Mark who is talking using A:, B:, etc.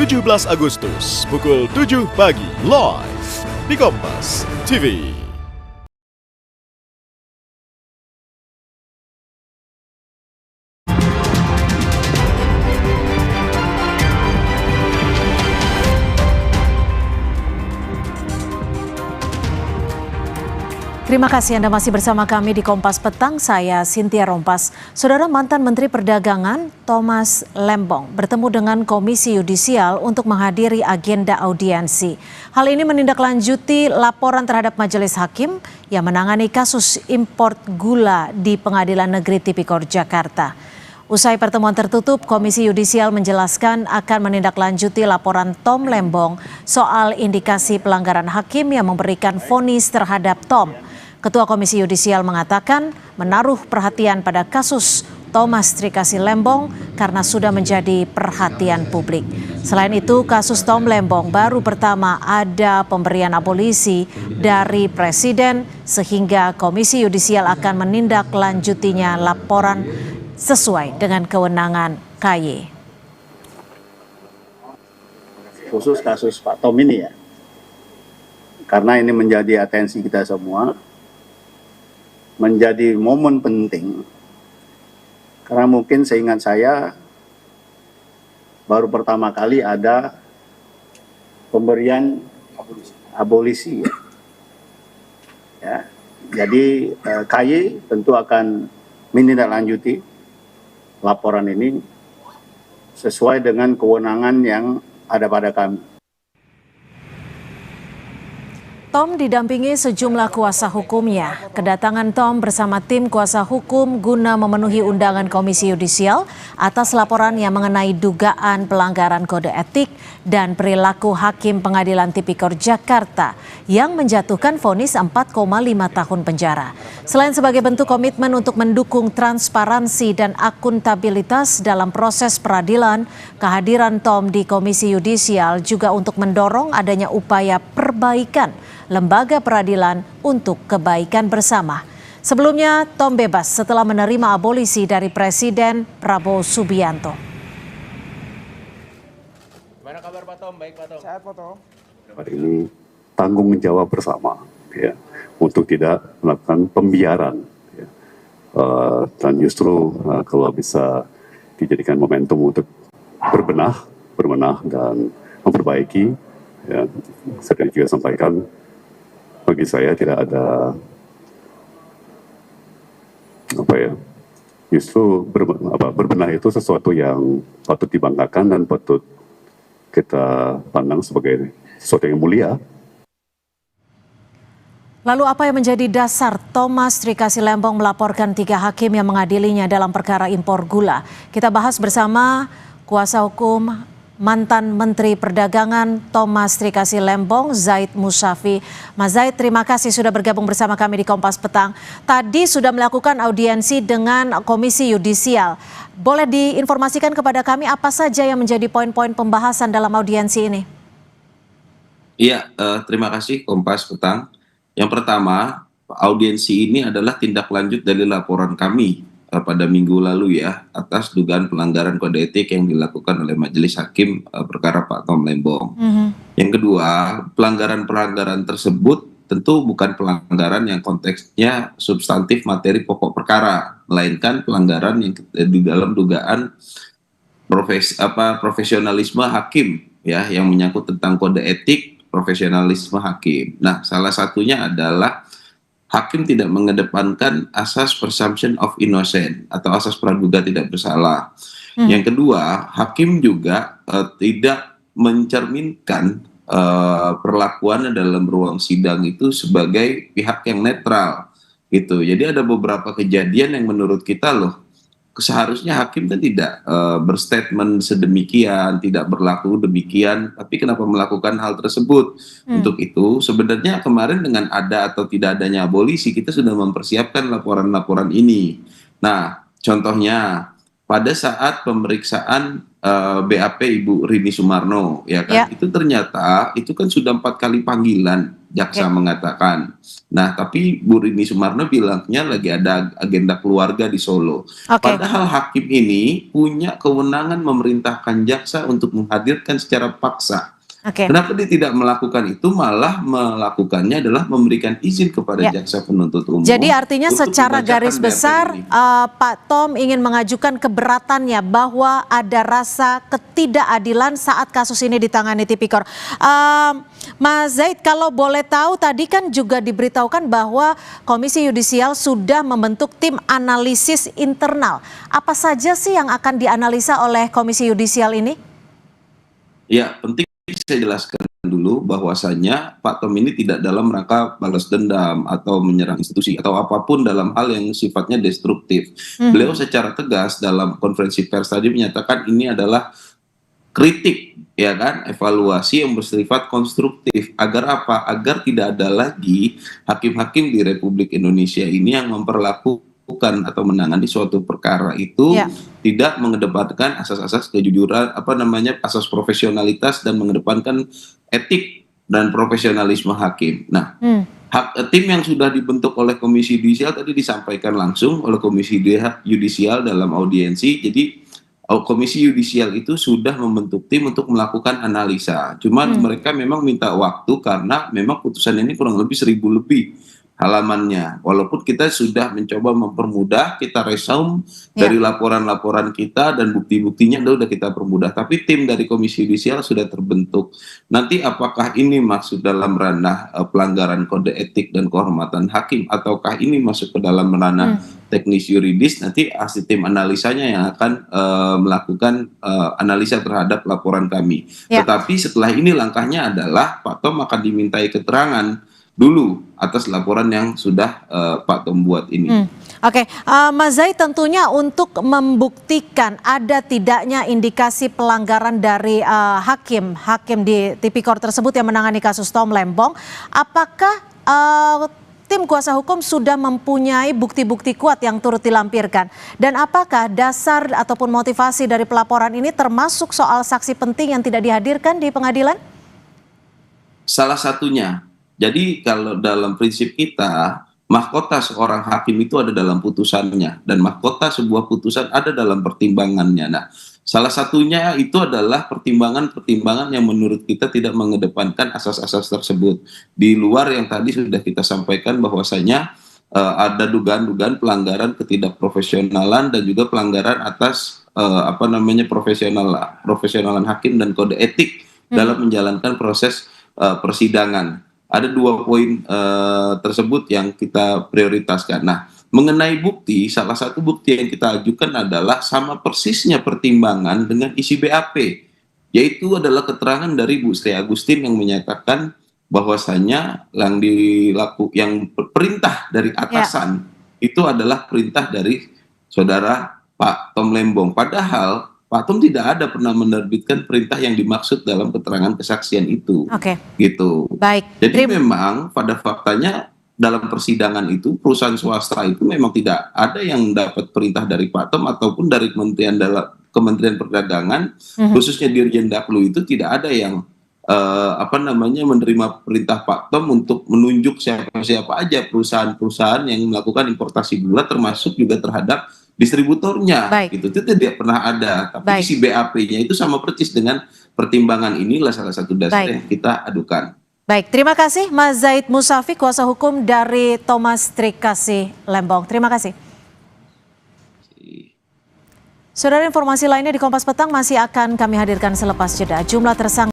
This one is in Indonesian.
A: 17 Agustus pukul 7 pagi live di Kompas TV.
B: Terima kasih Anda masih bersama kami di Kompas Petang, saya Cynthia Rompas. Saudara, mantan Menteri Perdagangan Thomas Lembong bertemu dengan Komisi Yudisial untuk menghadiri agenda audiensi. Hal ini menindaklanjuti laporan terhadap Majelis Hakim yang menangani kasus impor gula di Pengadilan Negeri Tipikor Jakarta. Usai pertemuan tertutup, Komisi Yudisial menjelaskan akan menindaklanjuti laporan Tom Lembong soal indikasi pelanggaran hakim yang memberikan vonis terhadap Tom. Ketua Komisi Yudisial mengatakan menaruh perhatian pada kasus Thomas Trikasih Lembong karena sudah menjadi perhatian publik. Selain itu, kasus Tom Lembong baru pertama ada pemberian abolisi dari Presiden sehingga Komisi Yudisial akan menindaklanjutinya laporan sesuai dengan kewenangan KY.
C: Khusus kasus Pak Tom ini ya, karena ini menjadi atensi kita semua, menjadi momen penting, karena mungkin seingat saya baru pertama kali ada pemberian abolisi ya. Ya, jadi KY tentu akan menindaklanjuti laporan ini sesuai dengan kewenangan yang ada pada kami.
B: Tom didampingi sejumlah kuasa hukumnya. Kedatangan Tom bersama tim kuasa hukum guna memenuhi undangan Komisi Yudisial atas laporan yang mengenai dugaan pelanggaran kode etik dan perilaku Hakim Pengadilan Tipikor Jakarta yang menjatuhkan vonis 4,5 tahun penjara. Selain sebagai bentuk komitmen untuk mendukung transparansi dan akuntabilitas dalam proses peradilan, kehadiran Tom di Komisi Yudisial juga untuk mendorong adanya upaya perbaikan lembaga peradilan untuk kebaikan bersama. Sebelumnya, Tom bebas setelah menerima abolisi dari Presiden Prabowo Subianto.
D: Gimana kabar Pak Tom? Baik Pak Tom. Sehat Pak Tom.
E: Ini tanggung jawab bersama ya, untuk tidak melakukan pembiaran ya. Dan justru kalau bisa dijadikan momentum untuk berbenah dan memperbaiki ya, saya juga sampaikan, bagi saya tidak ada justru berbenah itu sesuatu yang patut dibanggakan dan patut kita pandang sebagai sesuatu yang mulia.
B: Lalu apa yang menjadi dasar Thomas Trikasih Lembong melaporkan 3 hakim yang mengadilinya dalam perkara impor gula? Kita bahas bersama kuasa hukum mantan Menteri Perdagangan Thomas Trikasih Lembong, Zaid Musyafi. Mas Zaid, terima kasih sudah bergabung bersama kami di Kompas Petang. Tadi sudah melakukan audiensi dengan Komisi Yudisial. Boleh diinformasikan kepada kami apa saja yang menjadi poin-poin pembahasan dalam audiensi ini?
F: Iya, terima kasih Kompas Petang. Yang pertama, audiensi ini adalah tindak lanjut dari laporan kami pada minggu lalu ya, atas dugaan pelanggaran kode etik yang dilakukan oleh Majelis Hakim perkara Pak Tom Lembong. Yang kedua, pelanggaran-pelanggaran tersebut tentu bukan pelanggaran yang konteksnya substantif materi pokok perkara, melainkan pelanggaran yang di dalam dugaan profesionalisme hakim ya, yang menyangkut tentang kode etik profesionalisme hakim. Nah, salah satunya adalah hakim tidak mengedepankan asas presumption of innocence atau asas praduga tidak bersalah. Yang kedua, hakim juga tidak mencerminkan perlakuan dalam ruang sidang itu sebagai pihak yang netral gitu. Jadi ada beberapa kejadian yang menurut kita seharusnya hakim kan tidak berstatement sedemikian, tidak berlaku demikian, tapi kenapa melakukan hal tersebut? Untuk itu sebenarnya kemarin dengan ada atau tidak adanya abolisi, kita sudah mempersiapkan laporan-laporan ini. Nah, contohnya pada saat pemeriksaan BAP Ibu Rini Sumarno, ya kan, itu ternyata itu kan sudah 4 kali panggilan jaksa mengatakan. Nah, tapi Bu Rini Sumarno bilangnya lagi ada agenda keluarga di Solo. Padahal hakim ini punya kewenangan memerintahkan jaksa untuk menghadirkan secara paksa. Kenapa dia tidak melakukan itu, malah melakukannya adalah memberikan izin kepada jaksa penuntut umum.
B: Jadi artinya secara garis besar Pak Tom ingin mengajukan keberatannya bahwa ada rasa ketidakadilan saat kasus ini ditangani Tipikor. Mas Zaid, kalau boleh tahu, tadi kan juga diberitahukan bahwa Komisi Yudisial sudah membentuk tim analisis internal. Apa saja sih yang akan dianalisa oleh Komisi Yudisial ini?
F: Ya, penting saya jelaskan dulu bahwasanya Pak Tom ini tidak dalam rangka balas dendam atau menyerang institusi atau apapun dalam hal yang sifatnya destruktif. Beliau secara tegas dalam konferensi pers tadi menyatakan ini adalah kritik, ya kan, evaluasi yang bersifat konstruktif. Agar apa? Agar tidak ada lagi hakim-hakim di Republik Indonesia ini yang memperlakukan atau menangani suatu perkara itu tidak mengedepankan asas-asas kejujuran, asas profesionalitas dan mengedepankan etik dan profesionalisme hakim. Nah, tim yang sudah dibentuk oleh Komisi Yudisial tadi disampaikan langsung oleh Komisi Yudisial dalam audiensi. Jadi Komisi Yudisial itu sudah membentuk tim untuk melakukan analisa. Cuman mereka memang minta waktu karena memang putusan ini kurang lebih 1000 lebih halamannya. Walaupun kita sudah mencoba mempermudah, kita resume dari laporan-laporan kita dan bukti-buktinya sudah kita permudah. Tapi tim dari Komisi Yudisial sudah terbentuk. Nanti apakah ini masuk dalam ranah pelanggaran kode etik dan kehormatan hakim, ataukah ini masuk ke dalam ranah teknis yuridis, nanti asli tim analisanya yang akan melakukan analisa terhadap laporan kami. Tetapi setelah ini langkahnya adalah Pak Tom akan dimintai keterangan dulu atas laporan yang sudah Pak Tom buat ini.
B: Mas Zaid, tentunya untuk membuktikan ada tidaknya indikasi pelanggaran dari hakim di Tipikor tersebut yang menangani kasus Tom Lembong, apakah tim kuasa hukum sudah mempunyai bukti-bukti kuat yang turut dilampirkan? Dan apakah dasar ataupun motivasi dari pelaporan ini termasuk soal saksi penting yang tidak dihadirkan di pengadilan?
F: Salah satunya. Jadi kalau dalam prinsip kita, mahkota seorang hakim itu ada dalam putusannya, dan mahkota sebuah putusan ada dalam pertimbangannya. Nah, salah satunya itu adalah pertimbangan-pertimbangan yang menurut kita tidak mengedepankan asas-asas tersebut. Di luar yang tadi sudah kita sampaikan bahwasanya ada dugaan-dugaan pelanggaran ketidakprofesionalan dan juga pelanggaran atas profesionalan hakim dan kode etik dalam menjalankan proses persidangan. Ada 2 poin tersebut yang kita prioritaskan. Nah, mengenai bukti, salah satu bukti yang kita ajukan adalah sama persisnya pertimbangan dengan isi BAP, yaitu adalah keterangan dari Bu Sri Agustin yang menyatakan bahwasanya yang perintah dari atasan itu adalah perintah dari saudara Pak Tom Lembong. Padahal Pak Tom tidak ada pernah menerbitkan perintah yang dimaksud dalam keterangan kesaksian itu. Gitu.
B: Baik.
F: Jadi memang pada faktanya dalam persidangan itu perusahaan swasta itu memang tidak ada yang dapat perintah dari Pak Tom ataupun dari Kementerian Perdagangan, khususnya Dirjen Daklu itu tidak ada yang menerima perintah Pak Tom untuk menunjuk siapa-siapa aja perusahaan-perusahaan yang melakukan importasi gula, termasuk juga terhadap distributornya. Gitu. Itu tidak pernah ada. Tapi isi BAP-nya itu sama persis dengan pertimbangan, inilah salah satu dasar yang kita adukan.
B: Baik, terima kasih Mas Zaid Musafi, kuasa hukum dari Thomas Trikasih Lembong. Terima kasih. Saudara, informasi lainnya di Kompas Petang masih akan kami hadirkan selepas jeda. Jumlah tersangka